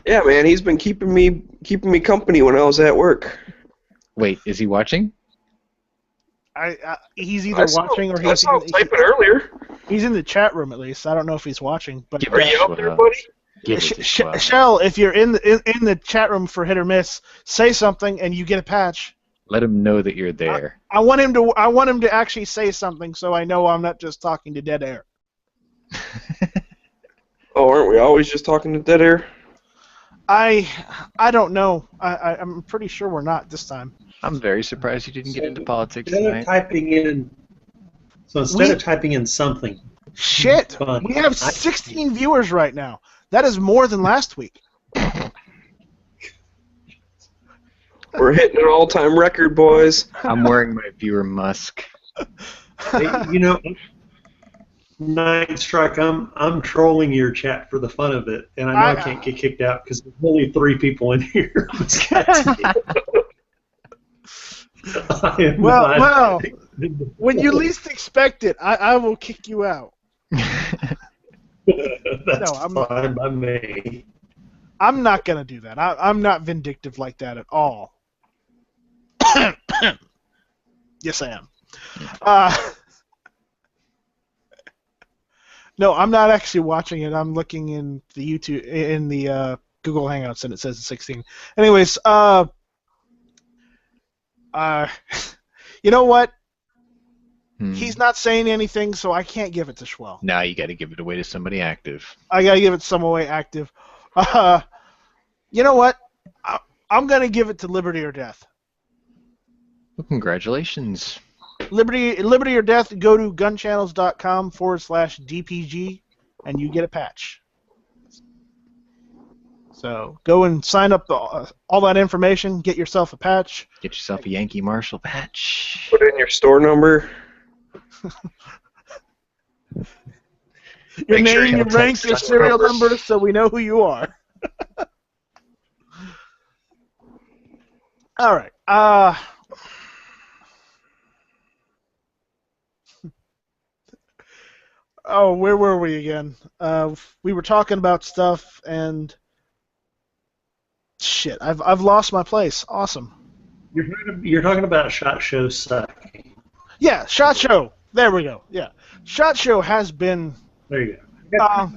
Yeah, man, he's been keeping me company when I was at work.
Wait, is he watching?
he's either watching or
I
he's
saw him typing earlier.
he's in the chat room at least. I don't know if he's watching, but
Give
Are
it
you
to
up there,
Schwell.
buddy?
Give it to Schwell.
Shell, if you're in the chat room for Hit or Miss, say something and you get a patch.
Let him know that you're there.
I want him to actually say something so I know I'm not just talking to dead air.
Oh, aren't we always just talking to dead air?
I don't know. I'm pretty sure we're not this time.
I'm very surprised you didn't get into politics
Instead of
tonight.
typing in, instead of typing in something,
Shit!
Fun.
We have 16 viewers right now. That is more than last week.
We're hitting an all-time record, boys.
I'm wearing my viewer musk.
you know, Night Strike, I'm trolling your chat for the fun of it, and I know I can't get kicked out because there's only 3 people in here.
Well, when you least expect it, I will kick you out.
That's
I'm
fine by me.
I'm not gonna do that. I'm not vindictive like that at all. Yes, I am. No, I'm not actually watching it. I'm looking in the YouTube in the Google Hangouts, and it says it's 16. Anyways, you know what? He's not saying anything, so I can't give it to Schwell.
Now you got to give it away to somebody active.
I gotta give it some way active. You know what? I'm gonna give it to Liberty or Death.
Well, congratulations.
Liberty or Death. Go to gunchannels.com/DPG, and you get a patch. So go and sign up all that information. Get yourself a patch.
Get yourself a Yankee Marshall patch.
Put in your store number.
Your
Make sure
name,
you
your
have
rank,
text
your
us
serial
numbers.
number, so we know who you are. All right. Oh, where were we again? We were talking about stuff, and shit, I've lost my place. Awesome.
You're talking about SHOT Show sucking.
Yeah, SHOT Show. There we go. Yeah, SHOT Show has been.
There you go.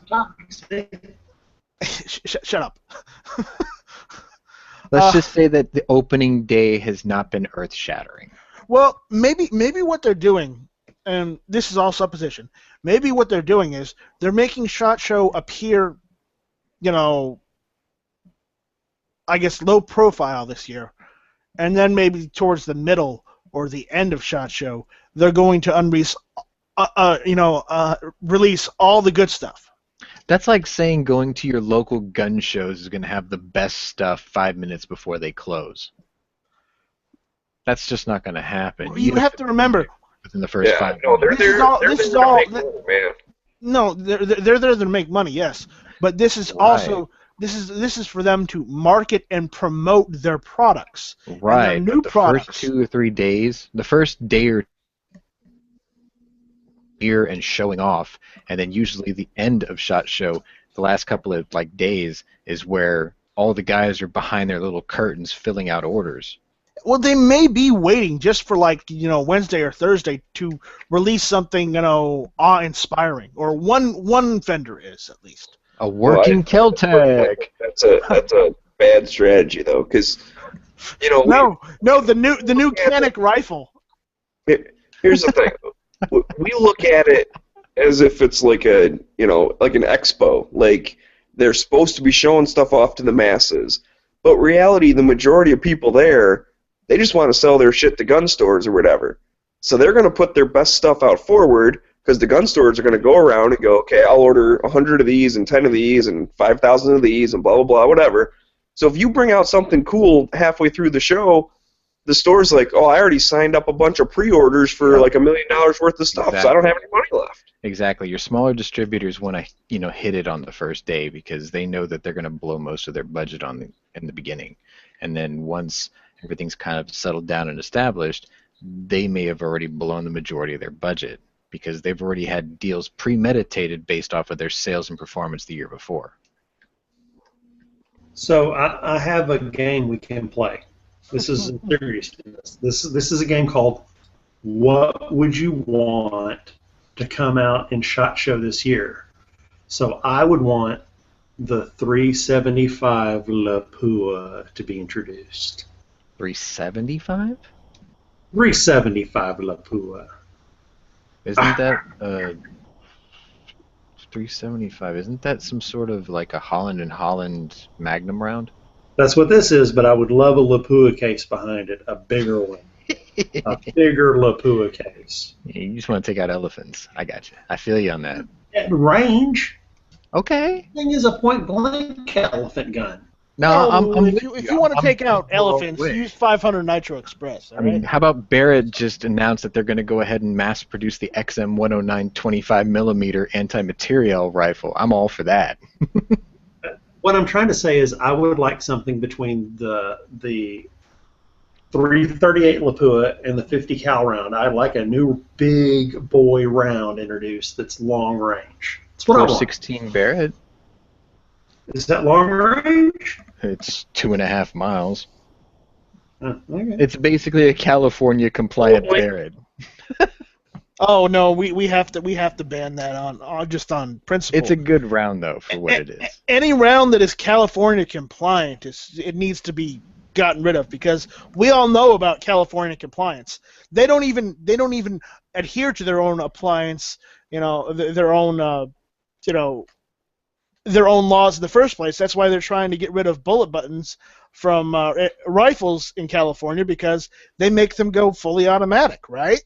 Shut up.
Let's just say that the opening day has not been earth-shattering.
Well, maybe what they're doing, and this is all supposition, maybe what they're doing is they're making SHOT Show appear, I guess low profile this year, and then maybe towards the middle or the end of SHOT Show, they're going to release all the good stuff.
That's like saying going to your local gun shows is going to have the best stuff 5 minutes before they close. That's just not going to happen.
You have to remember.
Within the first 5
no, they're
minutes.
there.
This is all.
Man.
No, they're there to make money, yes, but this is also this is for them to market and promote their products.
Right.
And their new
but the
products.
first 2 or 3 days, the first day or here and showing off, and then usually the end of SHOT Show, the last couple of days is where all the guys are behind their little curtains filling out orders.
Well, they may be waiting just for Wednesday or Thursday to release something awe-inspiring, or one vendor is at least.
A working Keltec.
That's a bad strategy though, because
No, the new Canik rifle.
here's the thing. We look at it as if it's like an expo. Like they're supposed to be showing stuff off to the masses. But reality, the majority of people there, they just want to sell their shit to gun stores or whatever. So they're going to put their best stuff out forward because the gun stores are going to go around and go, okay, I'll order 100 of these and 10 of these and 5,000 of these and blah, blah, blah, whatever. So if you bring out something cool halfway through the show, the store's like, oh, I already signed up a bunch of pre-orders for like $1 million worth of stuff, so I don't have any money left.
Exactly. Your smaller distributors want to, hit it on the first day because they know that they're going to blow most of their budget in the beginning, and then once everything's kind of settled down and established, they may have already blown the majority of their budget because they've already had deals premeditated based off of their sales and performance the year before.
So I have a game we can play. This is serious. This is a game called What Would You Want to Come Out in SHOT Show this year? So I would want the 375 Lapua to be introduced.
375?
375 Lapua.
Isn't that 375? Isn't that some sort of like a Holland and Holland Magnum round?
That's what this is, but I would love a Lapua case behind it, a bigger one. A bigger Lapua case.
Yeah, you just want to take out elephants. I got you. I feel you on that.
At range.
Okay.
Thing is a point-blank elephant gun.
No,
if you want to take out elephants, use 500 Nitro Express.
I mean, how about Barrett just announced that they're going to go ahead and mass produce the XM109 25mm anti-materiel rifle? I'm all for that.
What I'm trying to say is I would like something between the 338 Lapua and the 50 cal round. I'd like a new big boy round introduced that's long range. That's what I want.
416 Barrett.
Is that long range?
It's 2.5 miles.
Okay.
It's basically a California compliant Barrett.
Oh no, we have to ban that on just on principle.
It's a good round though for what it is.
Any round that is California compliant it needs to be gotten rid of because we all know about California compliance. They don't even adhere to their own appliance, their own their own laws in the first place. That's why they're trying to get rid of bullet buttons from rifles in California because they make them go fully automatic, right?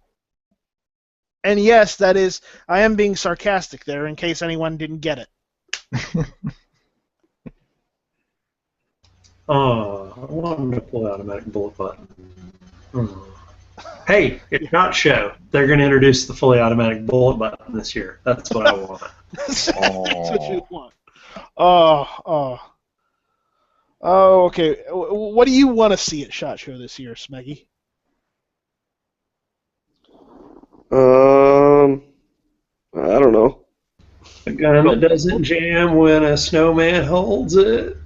And yes, I am being sarcastic there in case anyone didn't get it.
Oh, I want them to pull automatic bullet button. Hey, it's SHOT Show. They're going to introduce the fully automatic bullet button this year. That's what I want.
That's what you want. Oh, okay. What do you want to see at SHOT Show this year, Smeggy?
I don't know.
A gun that doesn't jam when a snowman holds it.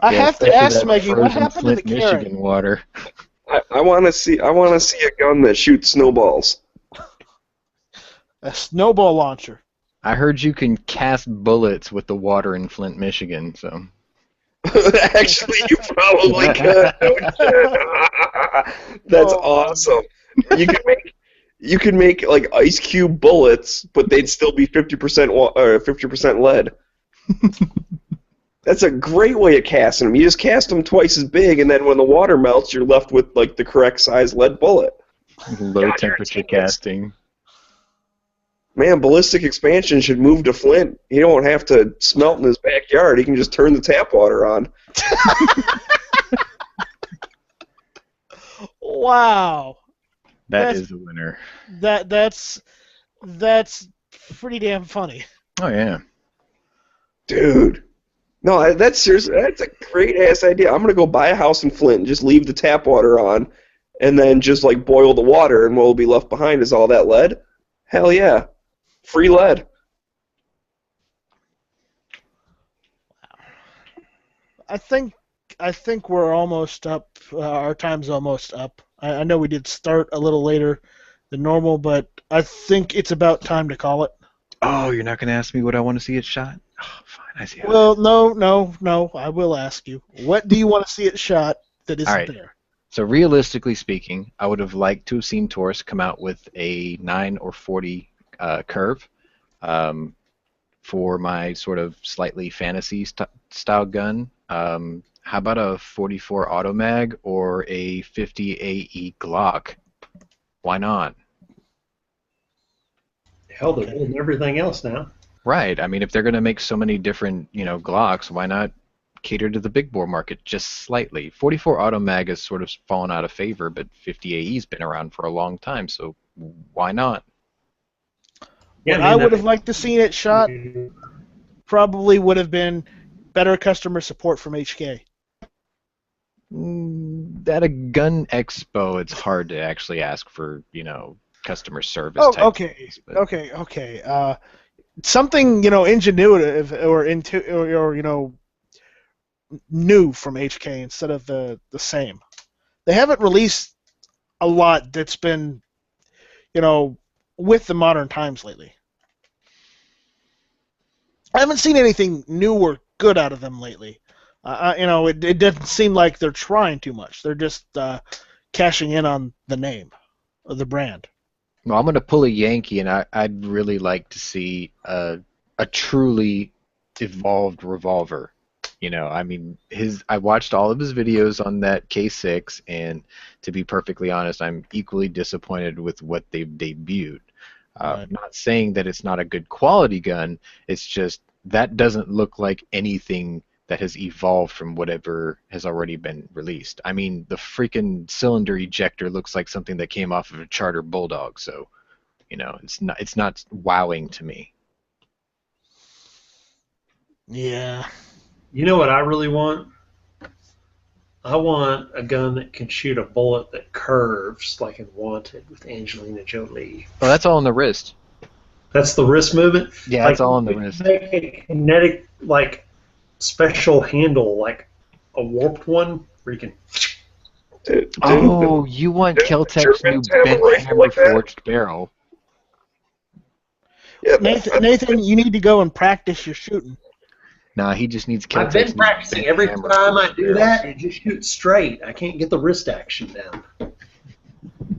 I have to ask Smeggy, what happened to the
Michigan
carrot?
water.
I want to see a gun that shoots snowballs.
A snowball launcher.
I heard you can cast bullets with the water in Flint, Michigan, so.
Actually, you probably could. That's awesome. You can make like ice cube bullets, but they'd still be 50% lead. That's a great way of casting them. You just cast them twice as big, and then when the water melts, you're left with like the correct size lead bullet.
Low temperature casting.
Man, ballistic expansion should move to Flint. He don't have to smelt in his backyard. He can just turn the tap water on.
Wow.
That is a winner.
That's pretty damn funny.
Oh yeah.
Dude. No, that's seriously, that's a great ass idea. I'm gonna go buy a house in Flint and just leave the tap water on, and then just like boil the water, and what will be left behind is all that lead. Hell yeah, free lead.
I think we're almost up. Our time's almost up. I know we did start a little later than normal, but I think it's about time to call it.
Oh, you're not going to ask me what I want to see it shot? Oh, fine, I see how it
Well, no. I will ask you. What do you want to see it shot that isn't
right.
there?
So realistically speaking, I would have liked to have seen Taurus come out with a 9 or 40 curve for my sort of slightly fantasy style gun. How about a 44 Automag or a 50 AE Glock? Why not?
Hell, they're building everything else now.
Right. I mean, if they're going to make so many different, Glocks, why not cater to the big bore market just slightly? 44 Automag has sort of fallen out of favor, but 50 AE's been around for a long time, so why not?
Yeah,
What I would have liked to see it shot probably would have been better customer support from HK.
At a gun expo, it's hard to actually ask for, customer service.
Oh,
type
okay,
things, but
okay. Something ingenuitive or new from HK instead of the same. They haven't released a lot that's been with the modern times lately. I haven't seen anything new or good out of them lately. It doesn't seem like they're trying too much. They're just cashing in on the name of the brand.
Well, I'm going to pull a Yankee, and I'd really like to see a truly evolved revolver. I watched all of his videos on that K6, and to be perfectly honest, I'm equally disappointed with what they've debuted.
Right.
Not saying that it's not a good quality gun, it's just that doesn't look like anything that has evolved from whatever has already been released. I mean, the freaking cylinder ejector looks like something that came off of a Charter Bulldog, so it's not wowing to me.
Yeah.
You know what I really want? I want a gun that can shoot a bullet that curves like in Wanted with Angelina Jolie.
Oh, that's all on the wrist.
That's the wrist movement?
Yeah, that's all on the wrist.
Make a kinetic, special handle, like a warped one, where you can...
Oh, you want Kel-Tec's new bent hammer forged barrel.
Yeah,
Nathan, you need to go and practice your shooting.
Nah, he just needs
I've
Kel-Tec's
been practicing.
bent
Every
hammer
time I
forged
do
barrel.
that, it just shoots straight. I can't get the wrist action down.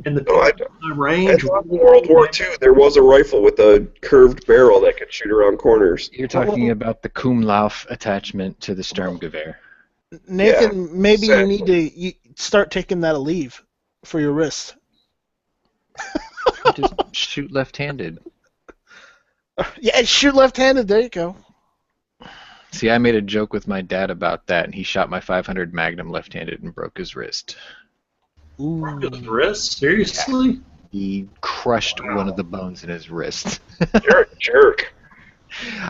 And the range...
in World War II, there was a rifle with a curved barrel that could shoot around corners.
You're talking about the Kumlauf attachment to the Sturmgewehr.
Nathan, maybe you
exactly.
need to start taking that a leave for your wrist.
Just shoot left-handed.
Yeah, shoot left-handed. There you go.
See, I made a joke with my dad about that, and he shot my 500 Magnum left-handed and broke his wrist.
Ooh.
His wrist? Seriously?
He crushed one of the bones in his wrist.
You're a jerk.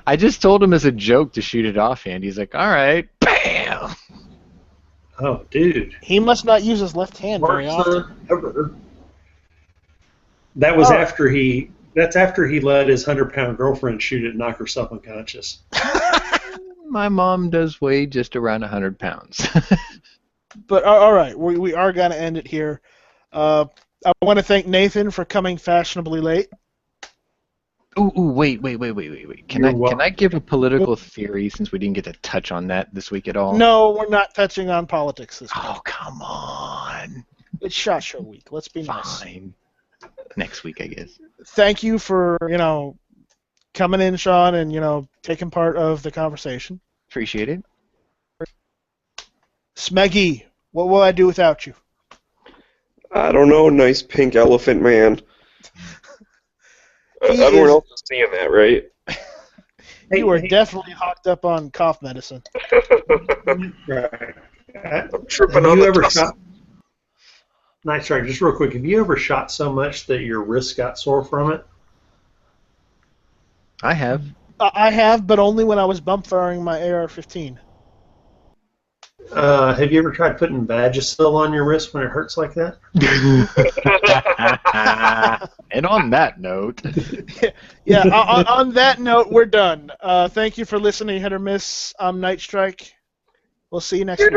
I just told him as a joke to shoot it offhand. He's like, all right, bam!
Oh, dude.
He must not use his left hand very
Worst
often.
son ever. That was
Oh.
after he... That's after he let his 100-pound girlfriend shoot it and knock herself unconscious.
My mom does weigh just around 100 pounds.
But all right, we are going to end it here. I want to thank Nathan for coming fashionably late.
Ooh, wait. Can
You're
I
welcome.
give a political theory since we didn't get to touch on that this week at all?
No, we're not touching on politics this week.
Oh, come on.
It's SHOT Show week. Let's be nice.
Fine. Next week, I guess.
Thank you for coming in, Sean, and taking part of the conversation.
Appreciate it.
Smeggy, what will I do without you?
I don't know, nice pink elephant man.
He
Everyone
is-
else is seeing that, right?
You are definitely hopped up on cough medicine.
Right.
I'm tripping
Have
on
you
the
ever
tussle.
shot... Nice try. Just real quick, have you ever shot so much that your wrist got sore from it?
I have.
I have, but only when I was bump firing my AR-15.
Have you ever tried putting Vagisil on your wrist when it hurts like that?
And on that note,
Yeah, on that note, we're done. Thank you for listening, Hit or Miss. I'm Night Strike. We'll see you next week.